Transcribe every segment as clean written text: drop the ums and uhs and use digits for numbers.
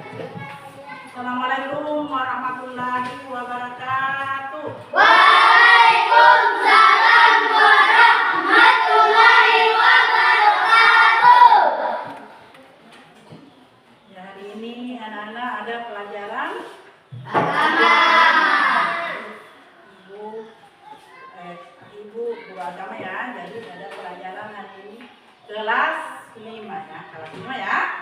Assalamualaikum warahmatullahi wabarakatuh. Waalaikumsalam warahmatullahi wabarakatuh. Ya, hari ini anak-anak ada pelajaran agama. Ibu guru agama ya. Jadi ada pelajaran hari ini kelas 5 ya. Kelas 5 ya.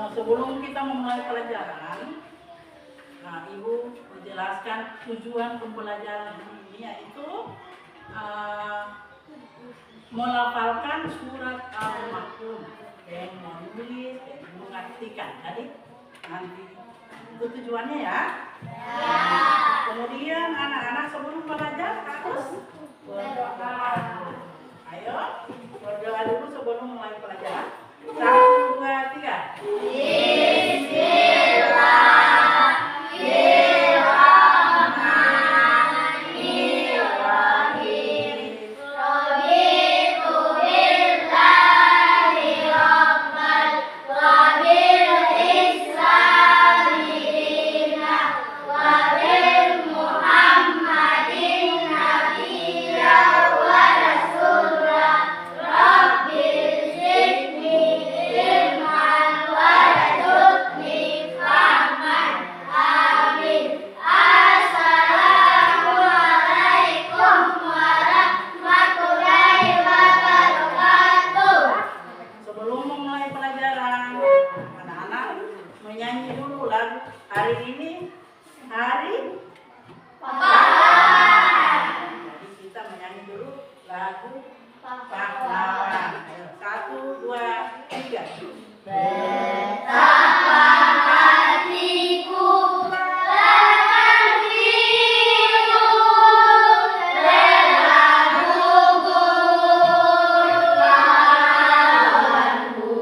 Sebelum kita memulai pelajaran, Ibu menjelaskan tujuan pembelajaran ini, yaitu melafalkan surat Al-Maun, yang menulis dan mengartikan. Jadi nanti itu tujuannya ya. Kemudian anak-anak sebelum belajar harus berdoa. Ayo berdoa dulu sebelum mulai pelajaran. 1, 2, 3. Menyanyi dulu lagu hari ini hari pahlawan. Jadi kita menyanyi dulu lagu pahlawan. 1, 2, 3. Betapa hatiku terharu, rela gugur lawanku.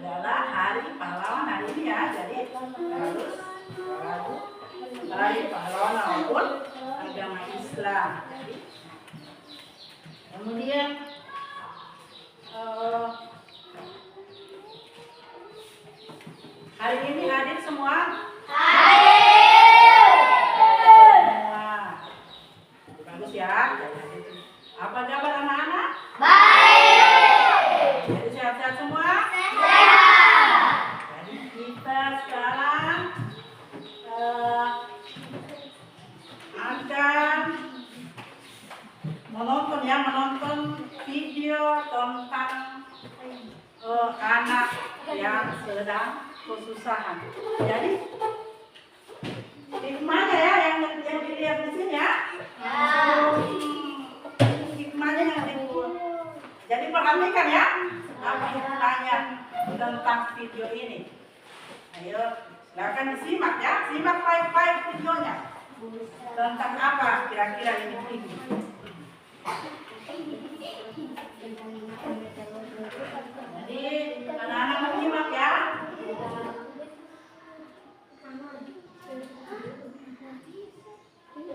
Adalah hari pahlawan hari ini ya, jadi harus lagu hari pahlawan maupun agama Islam. Jadi, kemudian hari ini hadir semua? Semua. Bagus ya. Apa kabar anak-anak? baik. Jadi sehat-sehat semua? Jadi kita sekarang akan menonton video tentang anak yang sedang kesusahan. Jadi hikmahnya ya yang dilihat di sini ya. Hikmahnya yang dibuat. Jadi perhatikan ya apa hikmahnya tentang video ini. Ayo silakan disimak ya, simak baik-baik videonya. Tentang apa kira-kira ini video? Jadi anak-anak menyimak ya.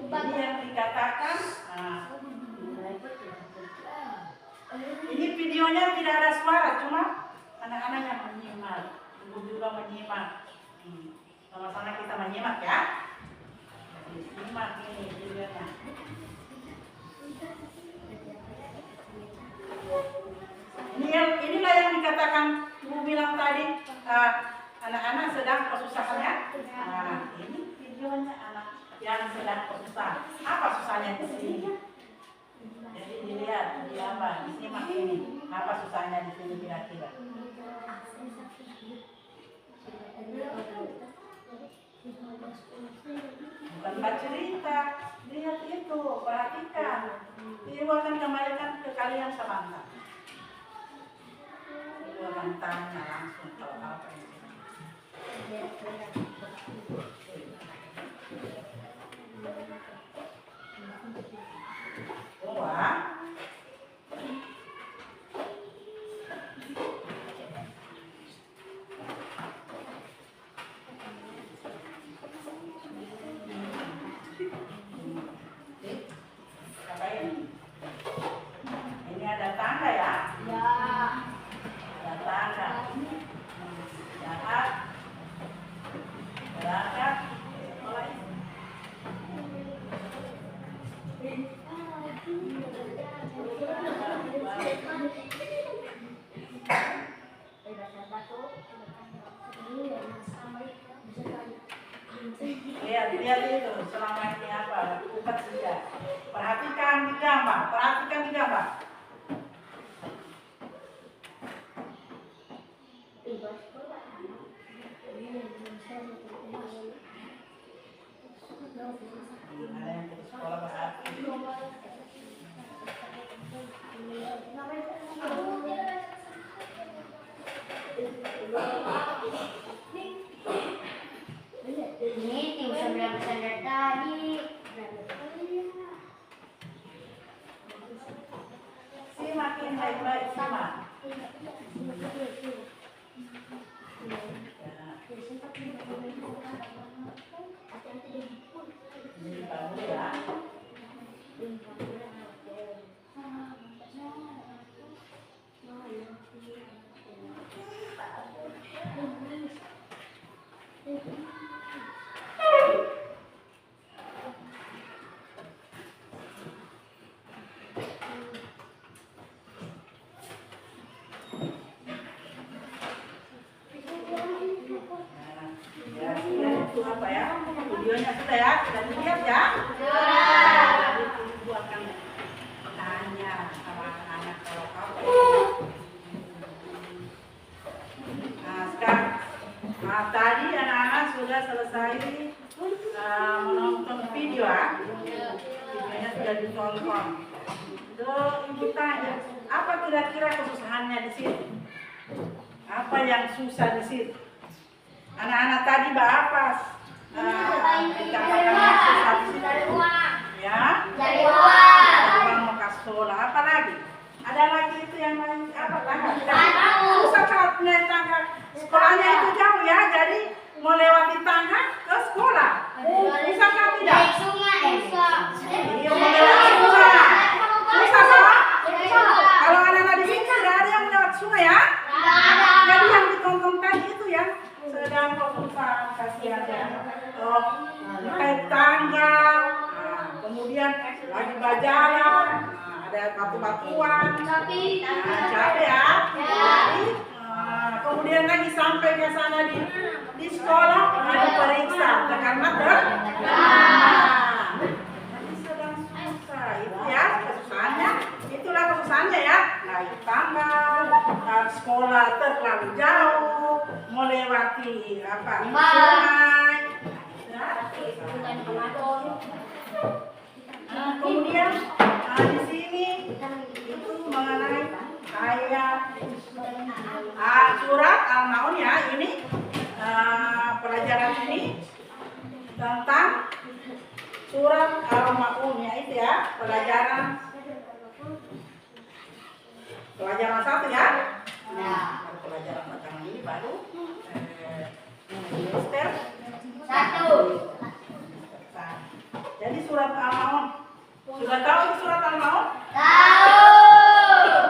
Ini yang dikatakan, ini videonya tidak ada suara, cuma anak-anak yang menyimak, ibu juga menyimak. Sama-sama kita menyimak ya. Simak ini videonya. Inilah yang dikatakan ibu bilang tadi, anak-anak sedang kesusahannya. Ini videonya anak yang sedang kesusahan. Apa susahnya di sini? Jadi dilihat, disimak ini. Apa susahnya di sini kira-kira? Bukan baca cerita, lihat itu, perhatikan. Ibu akan kembalikan ke kalian sebentar. Ibu akan tanya langsung kalau apa ini. Ini ada tangga ya? Ya. Ada tangga. Jahat, berangkat, mulai. Lihat itu selama ini apa? Bukan saja. Perhatikan di gambar. Ada yang ke sekolah bahasa. Ini tim sebelah pesantren tadi. Makin baik-baik simak. Ini bagus ya. Itu apa ya? Videonya sudah ya? Sudah dilihat ya? Jadi ibu akan tanya sama anak-anak kalau apa itu. Sekarang tadi anak-anak sudah selesai menonton video ya. Videonya sudah ditonton. Terus ibu tanya, apa kira-kira kesusahannya di sini? Apa yang susah di sini? Anak-anak tadi apa? Dikatakan susah di sini. Ya? Dari uang. Uang mau ke sekolah. Apa lagi? Ada lagi itu yang lain apa? Tangga. Susah kalau naik tangga. Sekolahnya itu jauh ya, jadi mau lewati tangga ke sekolah. Susah kan tidak? Naik sungai. Iya, mau lewati sungai. Susah kan? Kalau anak-anak di sini tidak ada yang lewat sungai ya? Jadi yang ditonton tadi itu ya sedang kesusahan, kasihan ya. Naik tangga, kemudian lagi berjalan, ada batu-batuan, capek ya. Jadi, kemudian lagi sampai ke sana di sekolah, diperiksa karena jadi sedang susah itu ya kesusahannya. Itulah kesusahannya ya. Naik tangga, sekolah terlalu jauh, melewati sungai. Kemudian di sini itu mengenai kayak surat Al-Maun ya, ini pelajaran ini tentang surat Al-Maun ya, itu ya pelajaran 1 ya. Pelajaran belakang ini baru semester 1. Jadi Jadi surat Al-Maun. Sudah tahu itu surat Al-Maun? Tahu.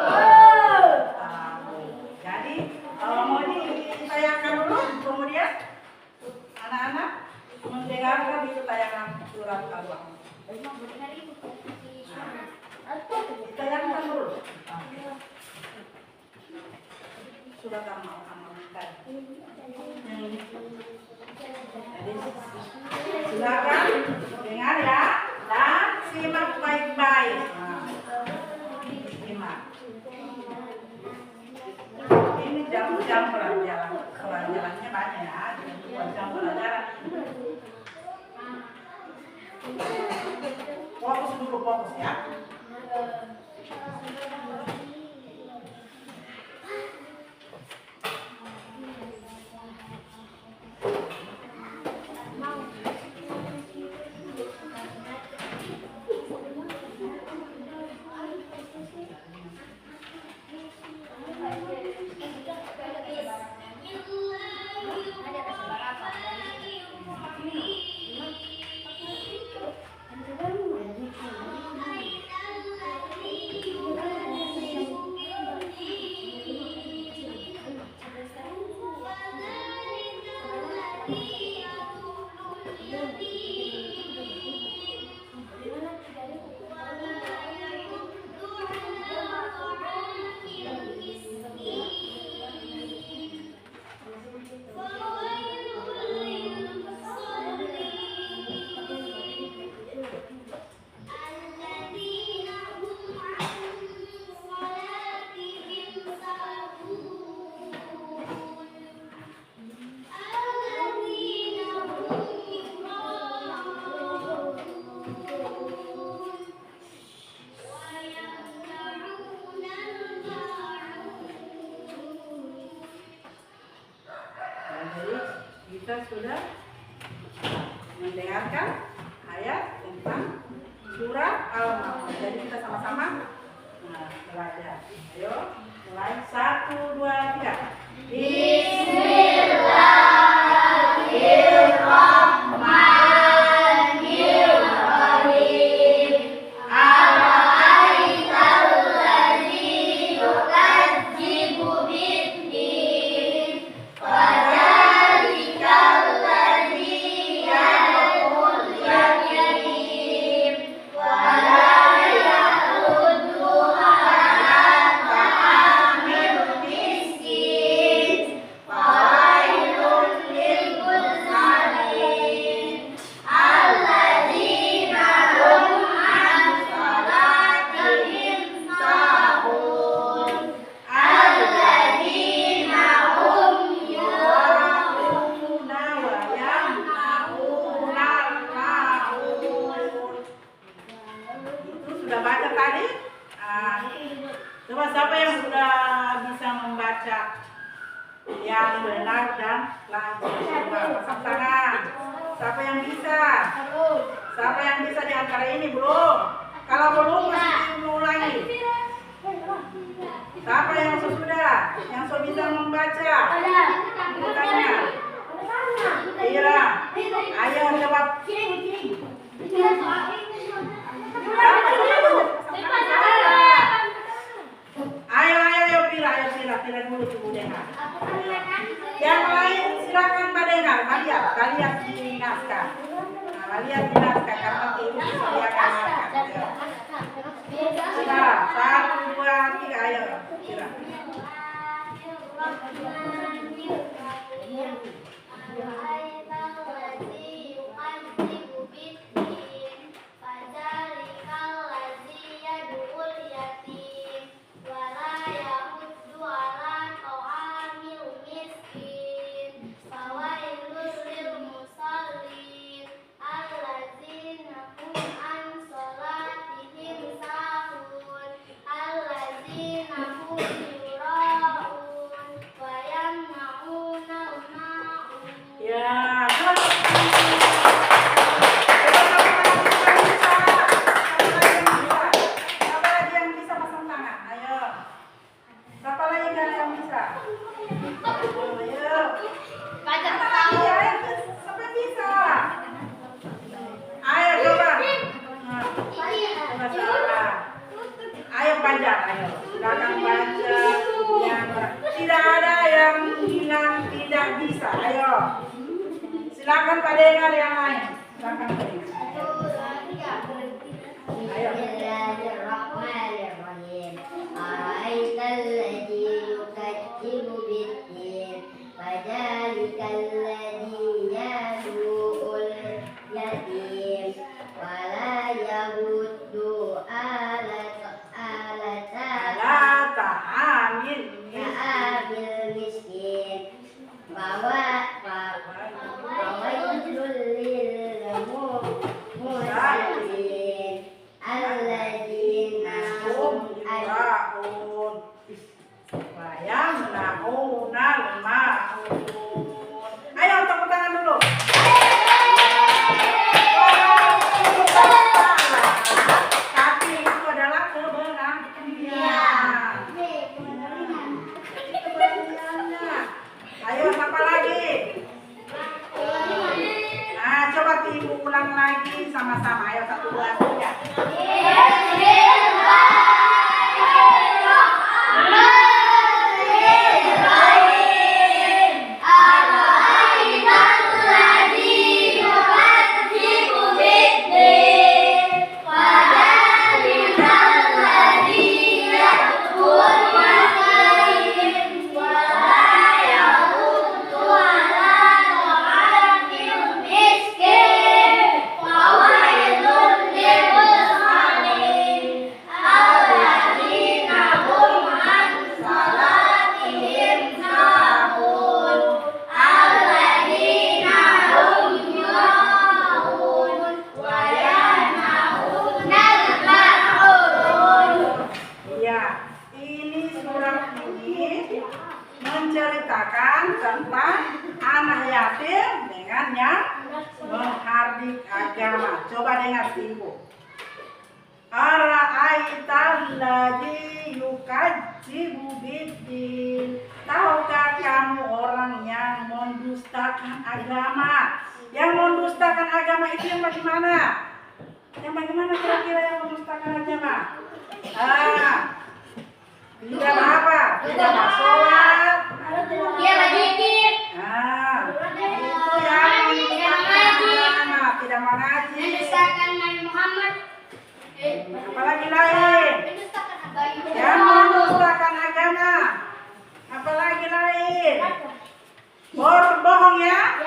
Tahu. Jadi mau ditayangkan dulu, kemudian anak-anak mendengarkan itu tayangan surat Al-Maun. Ditayangkan dulu. Surat Al-Maun. Jadi silakan dengar ya dan simak baik-baik. Simak. Ini jam-jam pelajarannya banyak ya. Jam pelajaran. Fokus dulu, fokus ya. Kita sudah mendengarkan ayat tentang surat Al-Maun. Jadi kita sama-sama belajar. Ayo, mulai 1, 2, 3. Bismillahirrahmanirrahim. Ara'aital ladzi yukadzibu bid-din. Sudah baca tadi? Coba siapa yang sudah bisa membaca yang benar dan lancar? Coba pasang tangan. Siapa yang bisa? Siapa yang bisa di antara ini belum? Kalau belum masih diulangi. Siapa yang sudah? Yang sudah bisa membaca? Tanya. Ira, ayo jawab. Ayo Pira dulu tunggu dengar. Yang lain silakan mendengar. Lihat di naskah. Lihat di naskah karena ibu disediakan naskah. Sudah, 1, 2, 3, ayo Pira. Ya, Bismillahirrahmanirrahim. Ara'aital ladzi yukadzibu bid-din, fadzalikal ladzi yad'ul yatim wa la yahuddu ala ta'amil miskin. Fawailul lil musallin alladzina hum yura'un wa yamna'unal ma'un. Ayo tepuk tangan dulu. Tapi itu adalah kebenaran. Ayo apa lagi? Nah, coba ibu ulang lagi sama-sama. Ayo satu dua tiga. Menceritakan tentang anak yatim dengan yang menghardik agama. Coba dengar ibu. Ara'aital ladzi yukadzibu bid-din. Tahukah kamu orang yang mendustakan agama? Yang mendustakan agama itu yang bagaimana? Yang bagaimana kira-kira yang mendustakan agama? Tidak apa? Tidak sholat. Dia berzikir. Itu yang mendustakan agama, tidak mengaji. Mendustakan Nabi Muhammad. Apalagi lain? Yang mendustakan agama. Apalagi lain? Berbohong ya?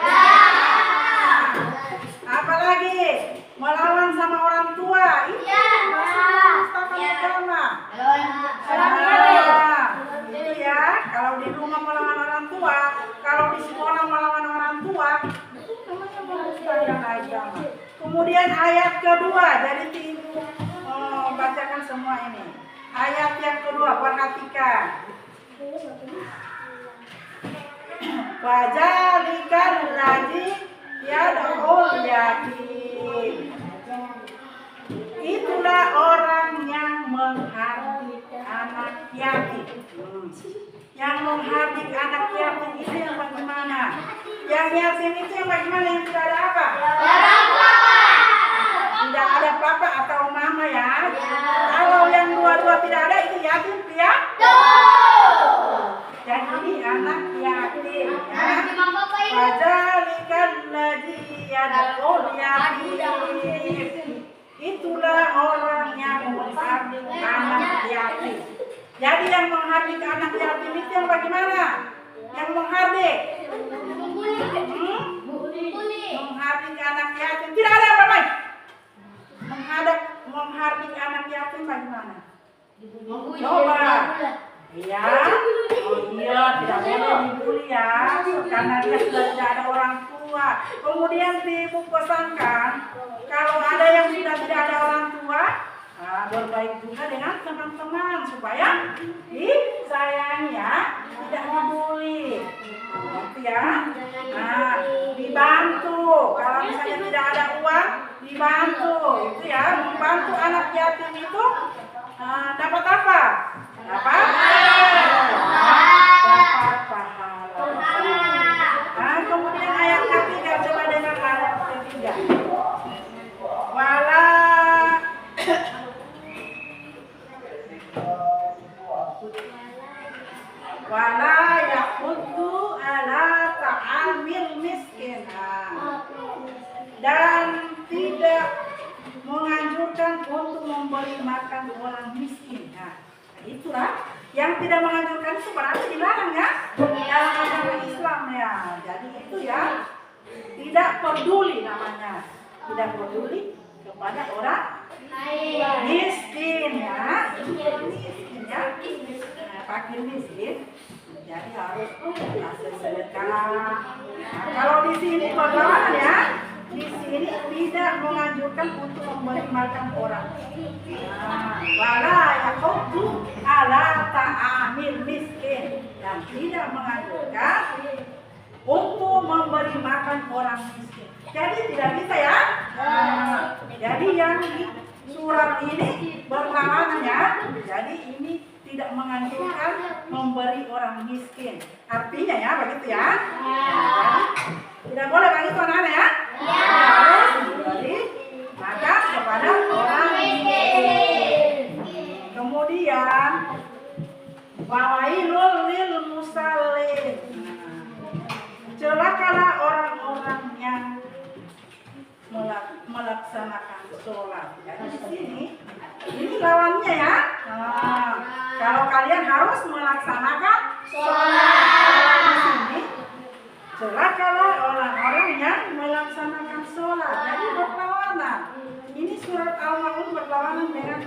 Apalagi? Melawan sama orang tua. Itu mendustakan agama. Itu ya, kalau di rumah melawan orang tua, kalau di sekolah melawan orang tua, itu namanya mendustakan agama. Kemudian ayat kedua, jadi ibu bacakan semua ini. Ayat yang kedua, perhatikan. Fajalikal ladzi yad'ul yatim. Itulah orang yang menghardik anak yatim. Yang menghardik anak yatim itu yang bagaimana? Yang yatim itu yang bagaimana? Yang tidak ada apa? Tidak ada papa atau mama ya. Kalau yang dua-dua tidak ada itu yatim ya. Jadi ini anak yatim ya. Fajalikal ladzi yad'ul yatim. Itulah orang yang menghardik anak yatim. Jadi yang menghardik anak yatim itu yang bagaimana? Yang menghardik? Menghardik anak yatim. Tidak ada apa lain. Menghardik anak yatim bagaimana? Coba. Iya. Oh iya, tidak boleh dibully ya. Karena dia sudah tidak ada orang tua. Kemudian ibu pesankan, kalau ada yang sudah tidak ada orang tua, berbaik juga dengan teman-teman supaya disayangi ya, tidak dibully. Gitu ya. Nah, dibantu. Kalau misalnya tidak ada uang, dibantu. Itu ya, membantu anak yatim itu dapat apa? Dapat pahala. Nah, kemudian ayat ketiga, coba dengar ayat ketiga. Wala yahuddu ala ta'amil miskin. Dan tidak menganjurkan untuk memberi makan orang miskin. Nah, itulah yang tidak menganjurkan itu berarti dilarang ya dalam agama Islam ya. Jadi itu ya tidak peduli namanya, tidak peduli kepada orang miskin ya. Miskin ya, fakir miskin. Jadi harus kasih sedekah. Nah, kalau di sini berlawanan ya, di sini tidak menganjurkan untuk memberi makan orang. Wala yaqutu ala ta'amil miskin, dan tidak menganjurkan untuk memberi makan orang miskin. Jadi tidak bisa ya. Jadi yang di surat ini berlawanan ya. Jadi ini tidak menganjurkan memberi orang miskin. Artinya ya begitu ya. Jadi tidak boleh begitu anak-anak ya. Harus memberi makan kepada orang miskin. Kemudian wawailul lil musallin. Celakalah orang-orang yang melaksanakan sholat. Jadi di sini ini lawannya ya. Kalau kalian harus melaksanakan sholat, di sini celakalah orang-orang yang melaksanakan sholat. Jadi berlawanan. Ini surat Al-Maun berlawanan dengan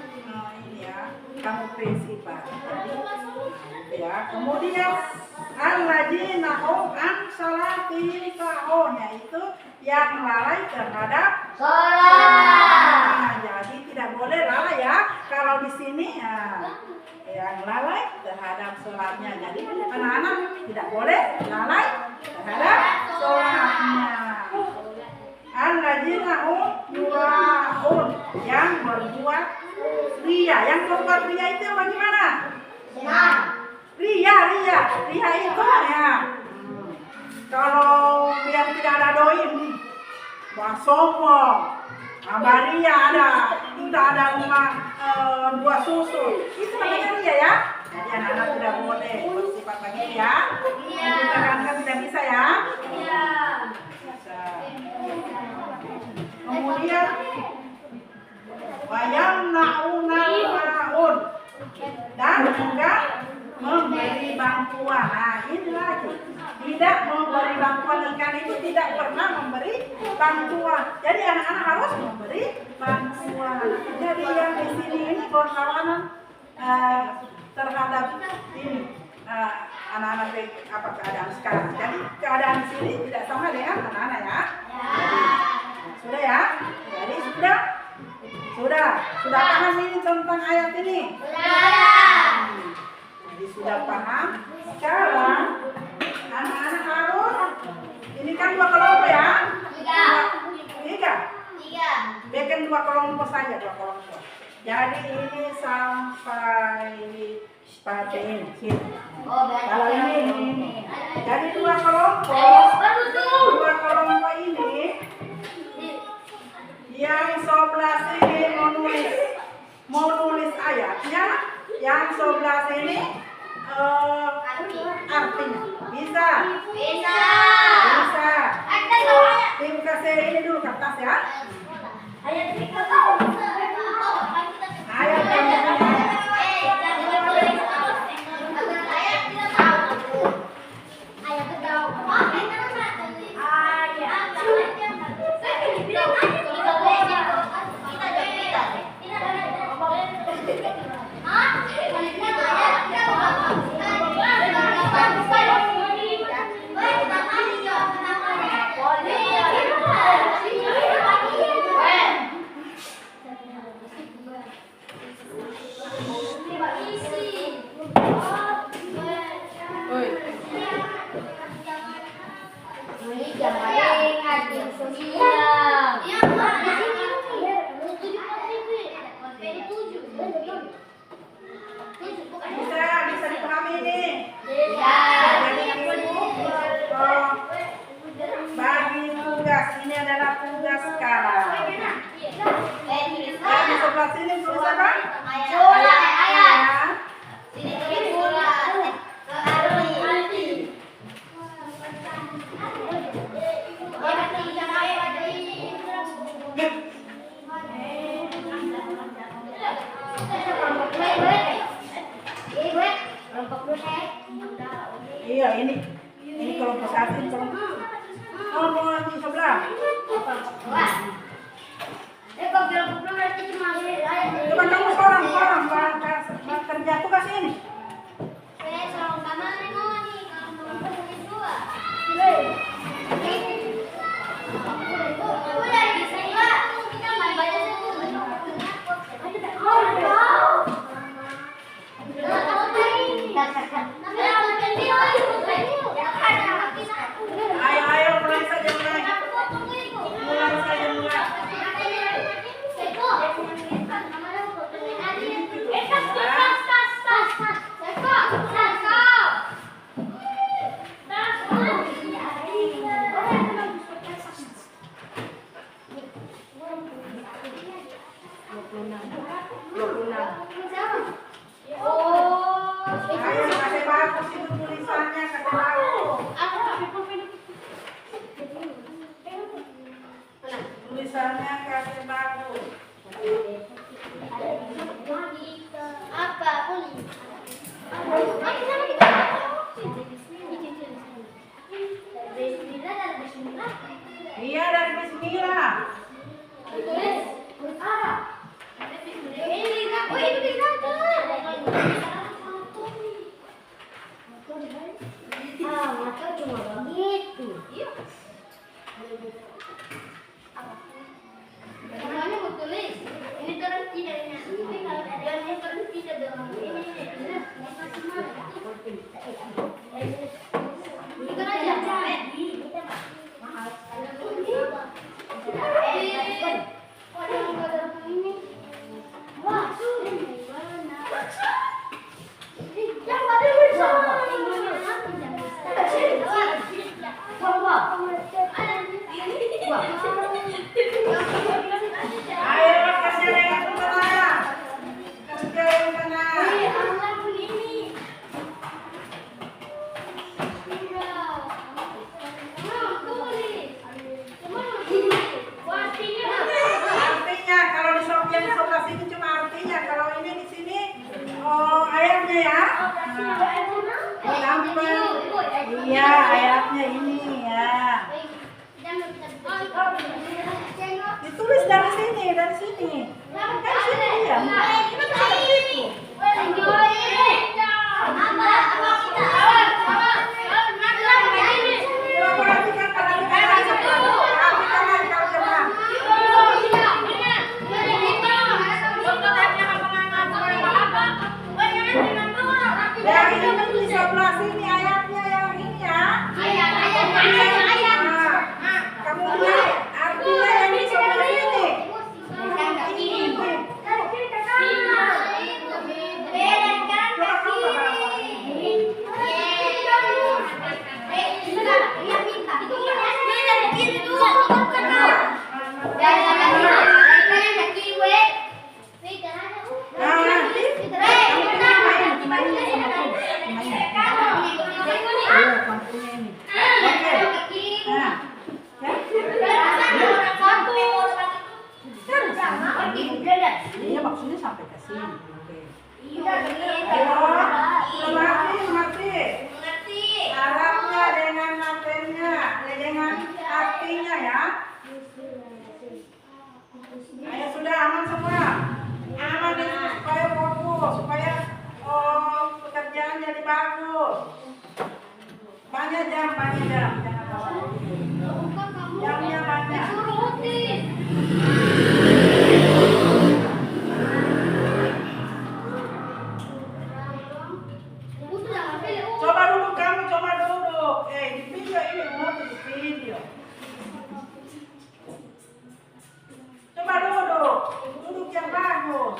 ini ya, kamu prinsipal. Jadi ya, kemudian alladzina hum an salatihim sahun, yaitu yang lalai terhadap sholat. Jadi tidak boleh lalai ya. Kalau di sini ya, yang lalai terhadap sholatnya. Jadi anak-anak tidak boleh lalai terhadap sholatnya. Alladzina hum yura'un, yang berbuat ria. Yang berbuat ria itu bagaimana? Ria itu ya. Kalau yang tidak ada doi nih, sombong, ria ada, tidak ada buah susu, itu namanya ria ya. Jadi anak-anak tidak boleh bersifat begitu ya. Kita kan tidak bisa ya. Kemudian wayamna'unal ma'un, dan juga memberi bantuan. Nah ini lagi, tidak memberi bantuan. Ikan itu tidak pernah memberi bantuan. Jadi anak-anak harus memberi bantuan. Jadi yang di sini ini berlawanan terhadap ini anak-anak apa keadaan sekarang. Jadi keadaan di sini tidak sama dengan anak-anak ya. Sudah ya. Jadi sudah paham ini tentang ayat ini. Jadi sudah paham. Sekarang anak-anak harus, ini kan 2 kelompok ya? 3. Bikin 2 kelompok saja, 2 kelompok. Jadi ini sampai pada ini. Kalau ini. Jadi 2 kelompok. 2 kelompok ini yang sebelah sini mau nulis ayatnya, yang sebelah sini artinya. Bisa. Tim kasih ini dulu kertas ya. Ayat bisa dipahami ini. Bagi tugas, ini adalah tugas sekarang. Yang di sebelah sini tulis apa? Ayat. tulisannya kasih bagus. Apa pun? Iya dari Bismillah. Maka cuma begitu. Namanya mau tulis. Ini terhenti dari ini kalau ada yang terhenti dari ini. Itu aja. Ayo kasih yang kena. Kasih yang kena. Artinya kalau di sebelah sini cuma artinya, kalau ini di sini ayatnya ya. Sampai iya ayatnya ini ya. Ditulis dari sini ya. Kan sini ya. Yang ini di sebelah sini ayatnya yang ini ya. Kamu lihat artinya yang di sebelah sini. Iya maksudnya sampai ke sini. Mengerti. Arabnya dengan matanya, dengan artinya ya. Ayo sudah aman semua. Aman itu supaya fokus, supaya pekerjaan jadi bagus. Banyak jam. Jangan bawa. Jamnya banyak. Coba duduk kamu, coba duduk. Di video ini di video. Coba duduk yang bagus.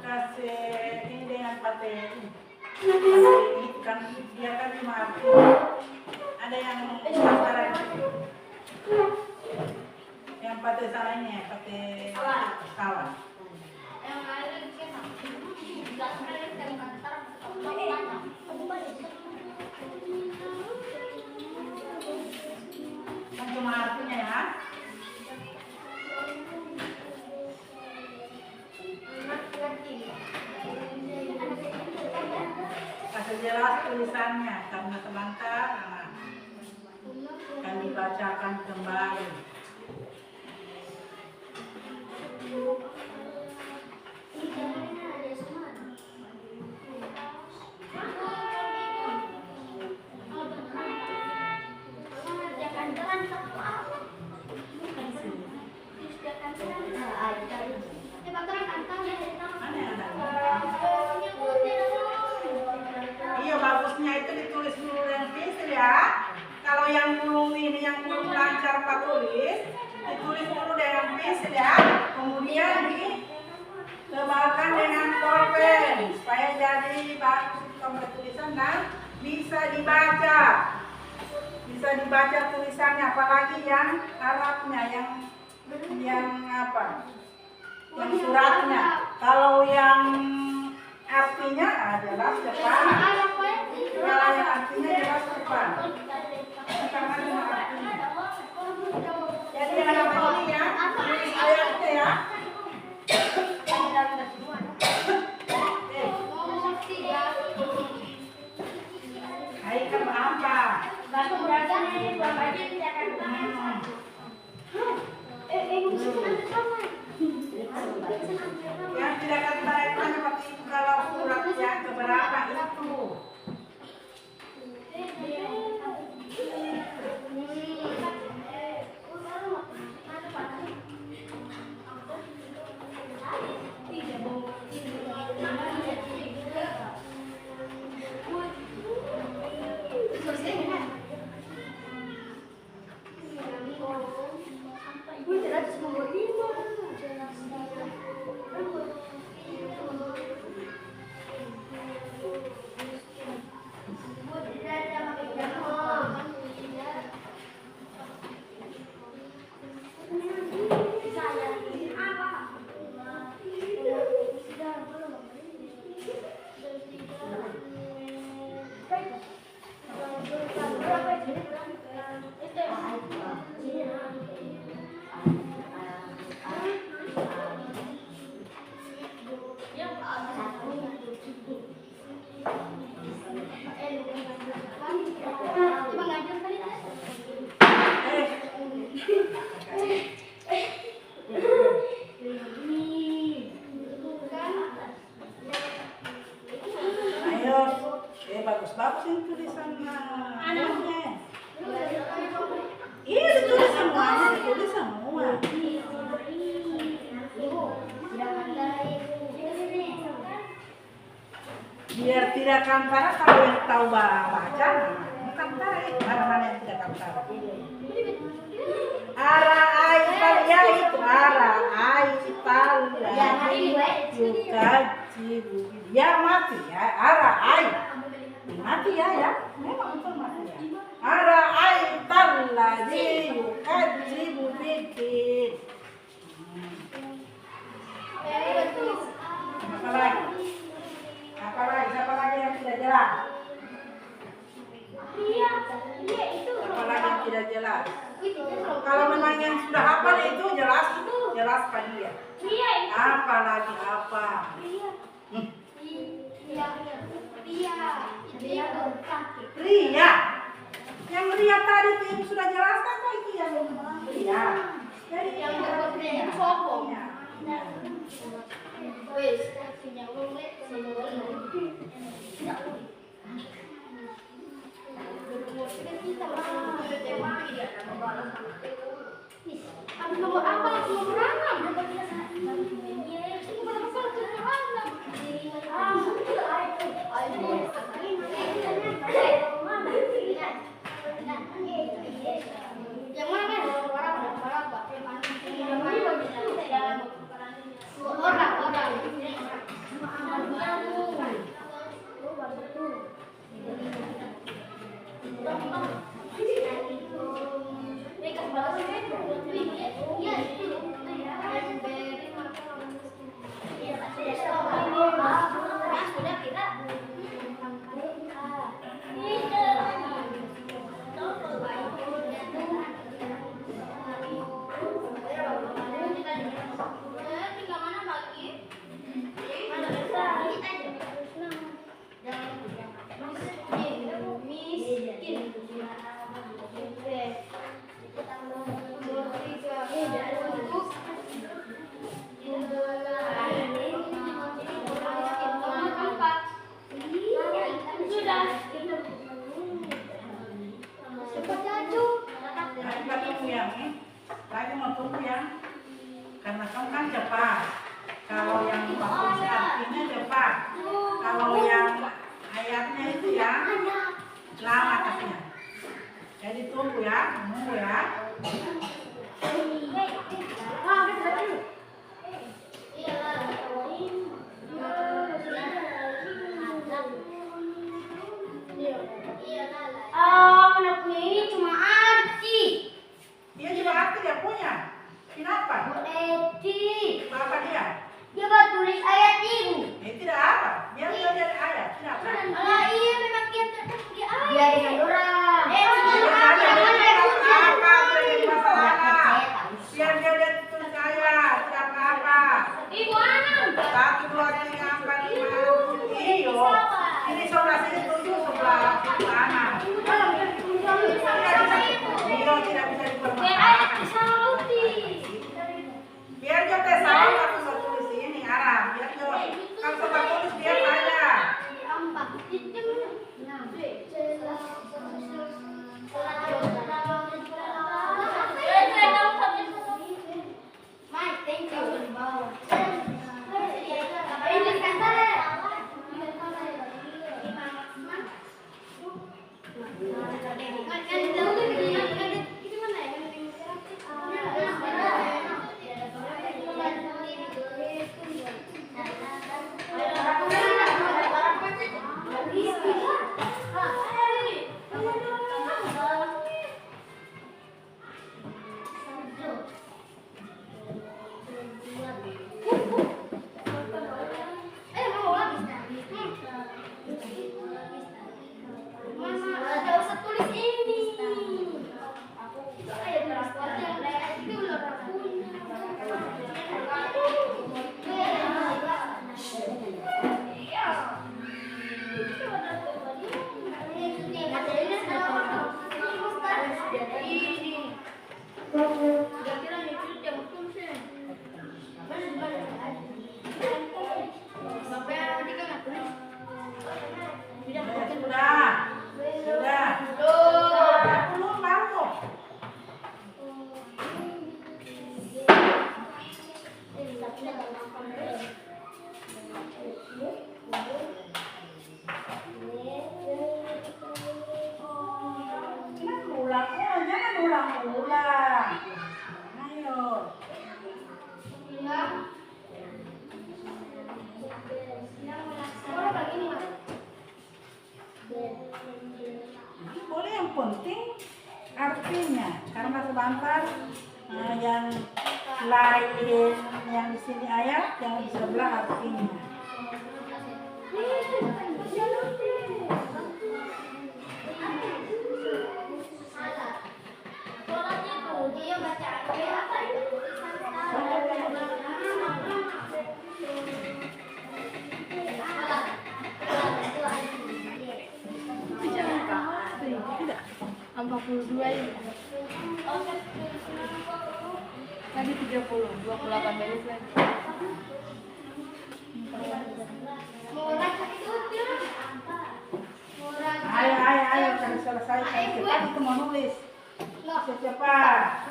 Kasih ini dengan pakai kan dia kan cuma ada yang sekarang yang pakai salahnya pakai kawan. Kan cuma artinya ya. Kasih jelas tulisannya karena terlantar akan dibacakan kembali. Iya, bagusnya itu ditulis dulu dengan pensil ya. Kalau yang belum ini, yang belum lancar Pak tulis, ditulis dulu dengan pensil ya. Kemudian ditebalkan dengan pulpen supaya jadi bagus komplit tulisan dan bisa dibaca. Bisa dibaca tulisannya, apalagi yang Arabnya, yang apa? Yang suratnya. Kalau yang artinya adalah depan. Kalau yang artinya jelas depan. Jadi anak ini ya, tulis ayatnya ya. Hai kamu apa? Yang tidak akan mereka seperti itu kalau surat yang keberapa itu. Bagus-bagus yang tulisan ayatnya. Iya, ditulis semuanya, ditulis semua. Biar tidak kantara, kalau yang tahu baca, bukan tahu mana-mana yang tidak Apalagi tidak jelas. Kalau memang yang sudah hafal itu jelaskan dia. Apalagi apa? Ria. Yang Ria tadi itu yang sudah jelaskan kok itu yang Ria. Jadi yang sombong. Yang mana? Lagi mau tunggu yang karena kamu kan cepat. Kalau yang bagus artinya cepat. Kalau yang ayatnya itu ya lama katanya. Jadi tunggu ya, tunggu ya. Anaknya ini cuma arti. Dia juga arti dia punya. Kenapa? Eti. Apa dia? Dia baru tulis ayat ini. Tidak apa. Biar dia lihat ayat. Kenapa? Ah iya memang dia tertulis di ayat. Dia dengan orang. Biar dia lihat tulis ayat. Tidak apa-apa. Ibu Anam. 1, 2, 3, 4, 5. Iyo. Ini sebelah sini tujuh sebelah kanan. Iyo tidak bisa dipermasalahkan. Biar dia tes salah aku mau tulis ini Arab. Biar dia kalau suka tulis biar aja. Thank you. Boleh, yang penting artinya karena sebentar yang lain yang di sini ayat yang di sebelah artinya. 42 ini. Tadi 30, 28 menit lagi. Ayo, cari selesai. Cepat itu mau nulis. Cepat.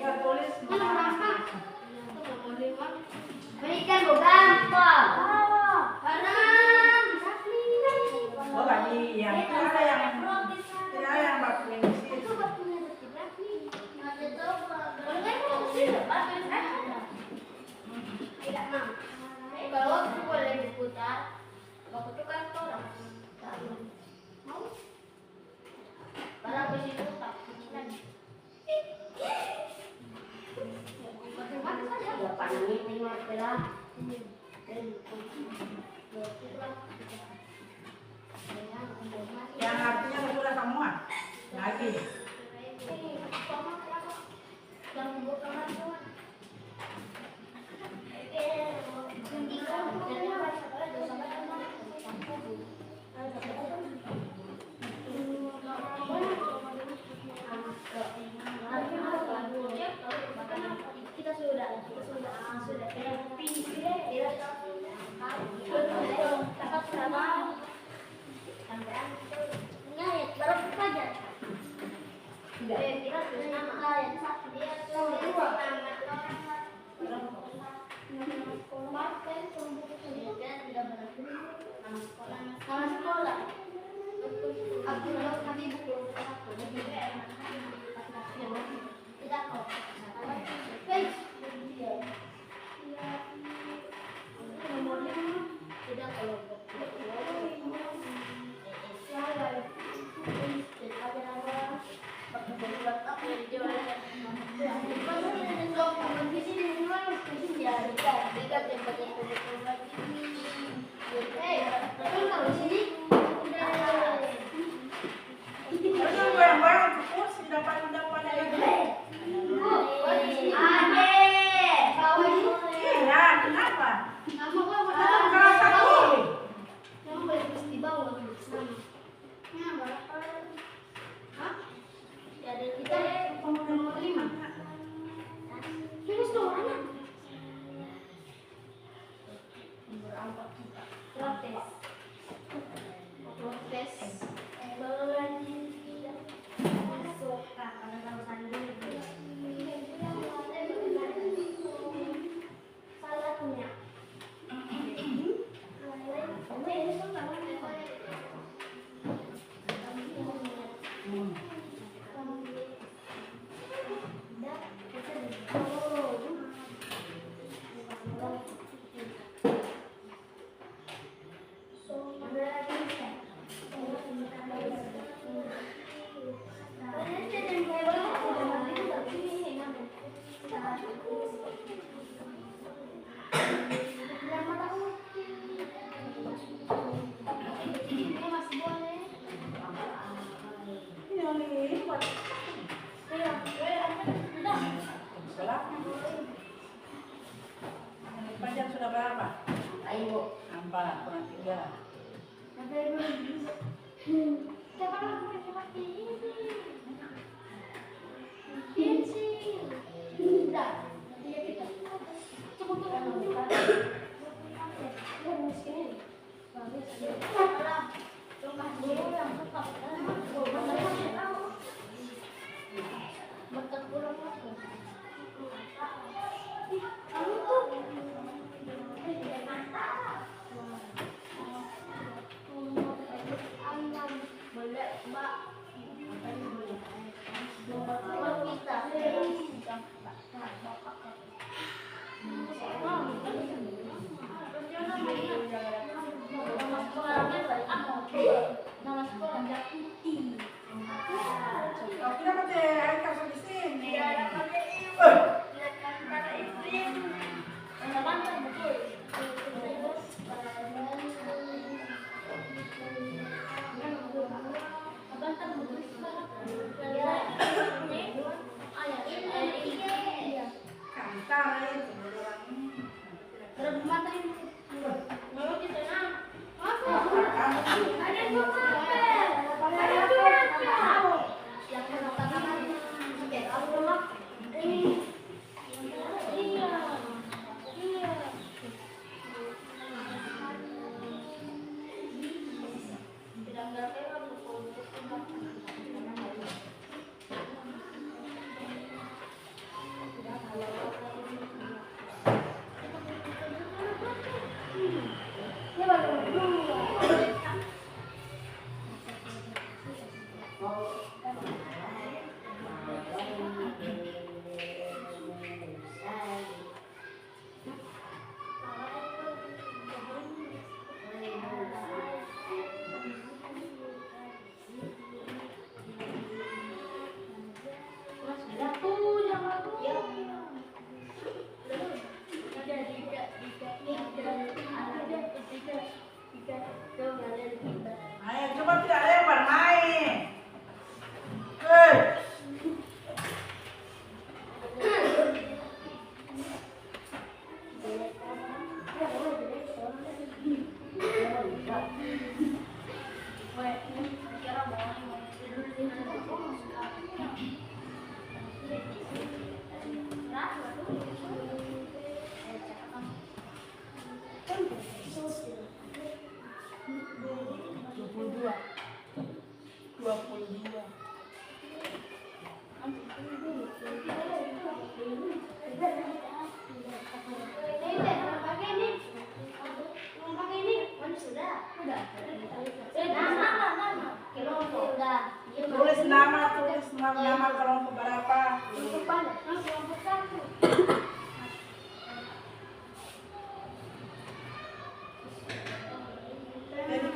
Ya, tulis. Berikan gampang. Oh, tadi yang ada yang baku ini sih. Kalau aku boleh diputar, aku tuh kan orang. Mau? Barang di situ tak kecilan. Ya panggil tengok belah. Yang artinya sudah semua. Lagi. Kita sudah Panjang sudah berapa? Ayo. 4 kurang 3.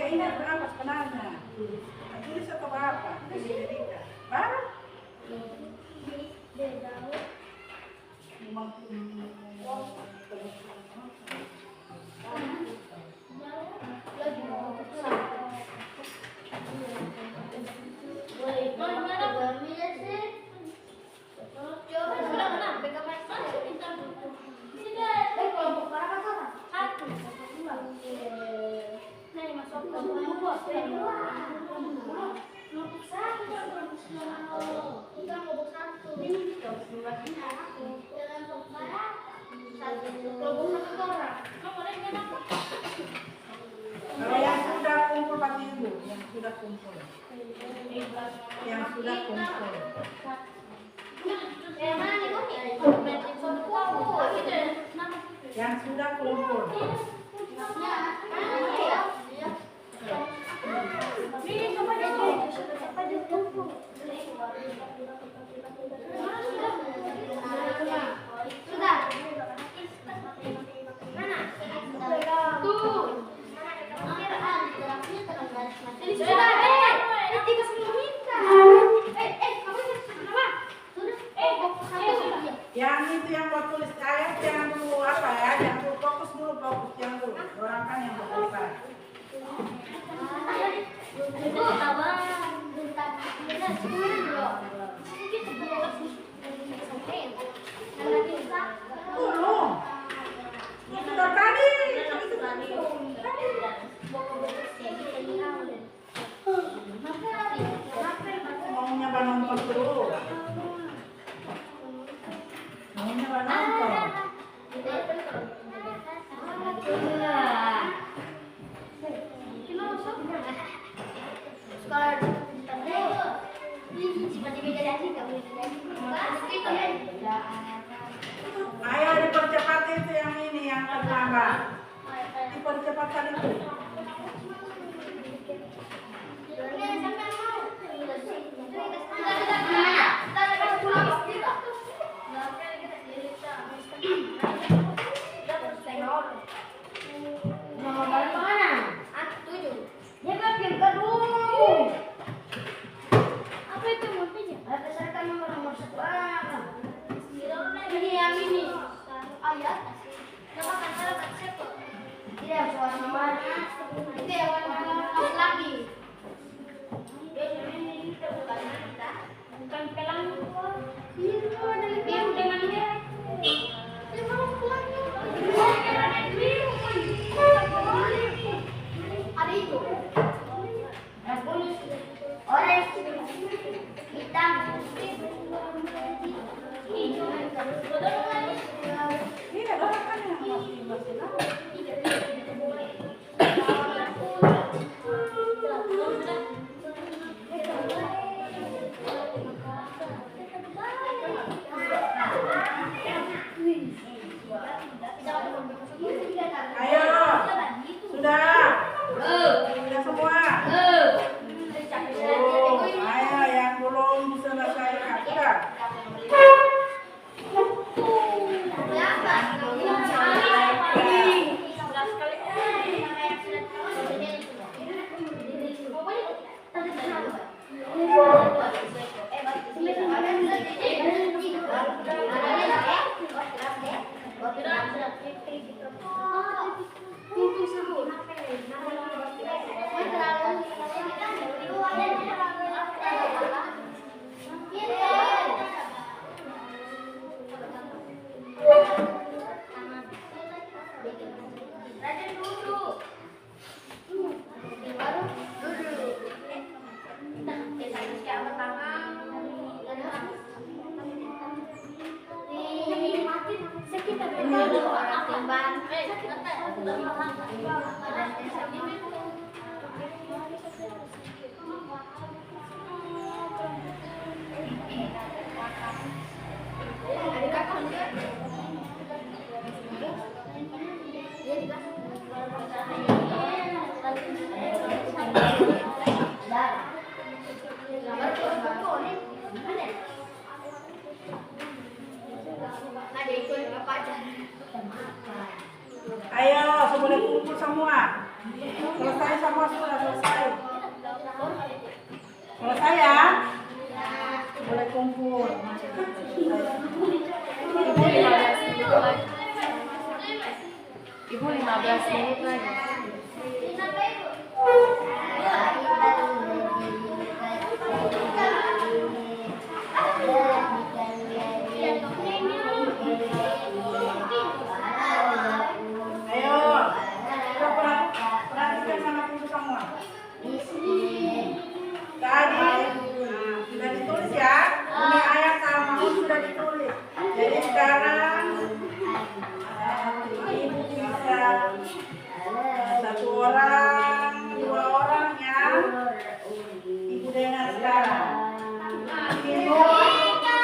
ingat berapa sebenarnya? Tulis atau berapa? Baru? 1. Kalau yang sudah kumpul pasti ibu, yang sudah kumpul. Yang sudah kumpul. Yang sudah kumpul. Yang itu yang buat tulis ayat jangan dulu apa ya, jangan dulu fokus yang dulu. Orang kan yang berpesan. Belum. Itu sudah tadi. Maunya nonton terus. Maunya nonton. Ayo dipercepat itu yang ini yang terlambat. Dipercepat tadi itu. Ayo, semuanya kumpul semua. Selesai semua, sudah selesai. Selesai ya? Boleh kumpul. Ibu 15 menit lagi. Ayo, kita perhatikan sama ibu semua. Tadi sudah ditulis ya. Ini ayat Al-Maun sudah ditulis. Jadi sekarang ibu bisa satu orang, dua orang ya. Ibu dengar sekarang. Ibu ayatnya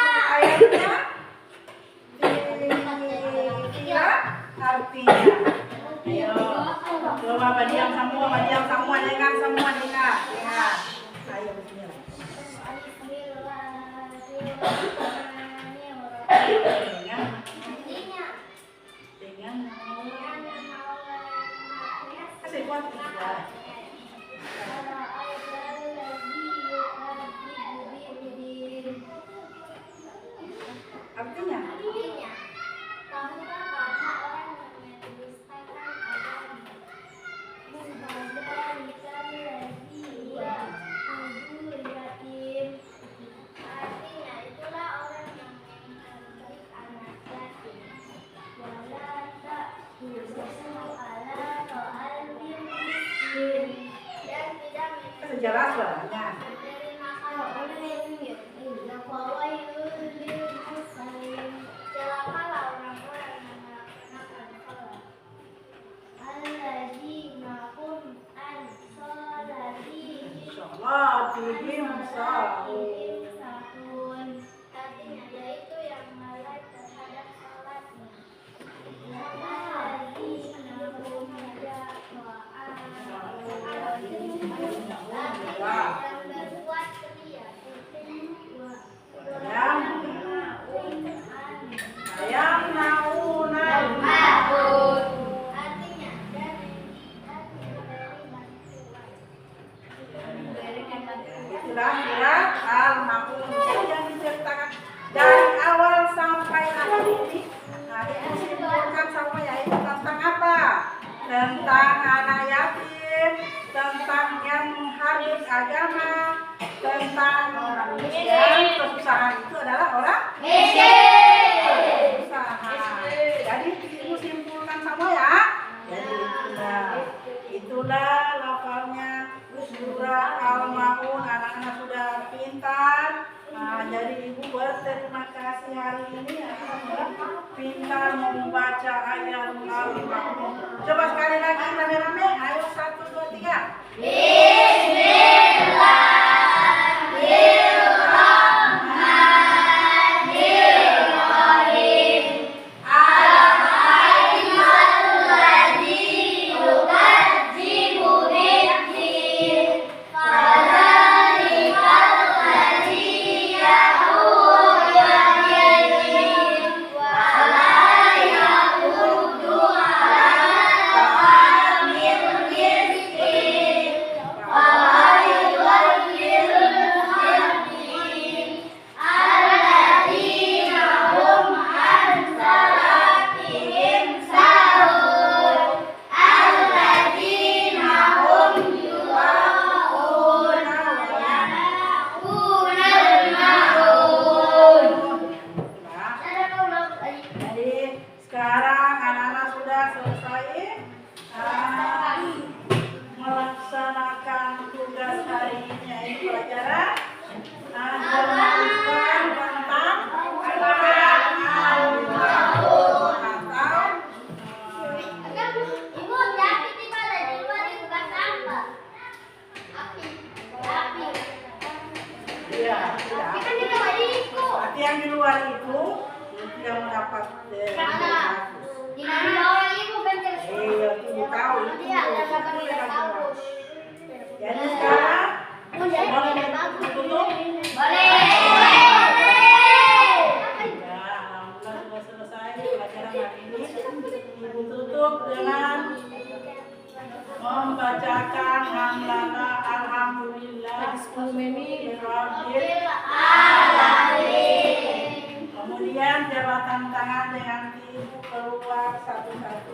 kira artinya. Ayo, coba badiam semua dengar semua dengar. Dengar. Ayo bismillah. Dengan kasih kuat tidak. Artinya jelas suaranya. Insyaallah dihim sahur. Artinya yaitu yang lalai terhadap salatnya. Ayam naunan. Itulah surat Al-Maun yang diceritakan dari awal sampai akhir ini. Nah, disimpulkan sama yaitu tentang apa? Tentang anak yatim, tentang yang menghargai agama, tentang orang miskin. Kesusahan itu adalah orang usaha. Jadi ibu simpulkan sama ya. Jadi itulah lafalnya surah Al-Maun. Anak-anak sudah pintar. Nah, jadi ibu berterima kasih hari ini pintar membaca ayat Al-Maun. Coba sekali lagi rame-rame. Ayo 1, 2, 3. Sekarang anak-anak sudah selesai melaksanakan tugas hari ini, yaitu pelajaran melanjutkan tentang ayat Al-Maun atau Ibu, tapi tiba di luar itu bahasa apa? Api. ya, Kan di luar itu. berarti yang di luar itu tidak mendapat Di bawah ibu benceng. ibu tahu itu. Iya, ada kata tidak tahu. Jadi sekarang Boleh. tutup. Boleh. Ya, alhamdulillah sudah selesai pelajaran hari ini. Ibu tutup dengan bacakan hamlana alhamdulillah Tadi 10 menit. Rabbil. Kemudian jabatan tangan dengan ibu keluar satu-satu.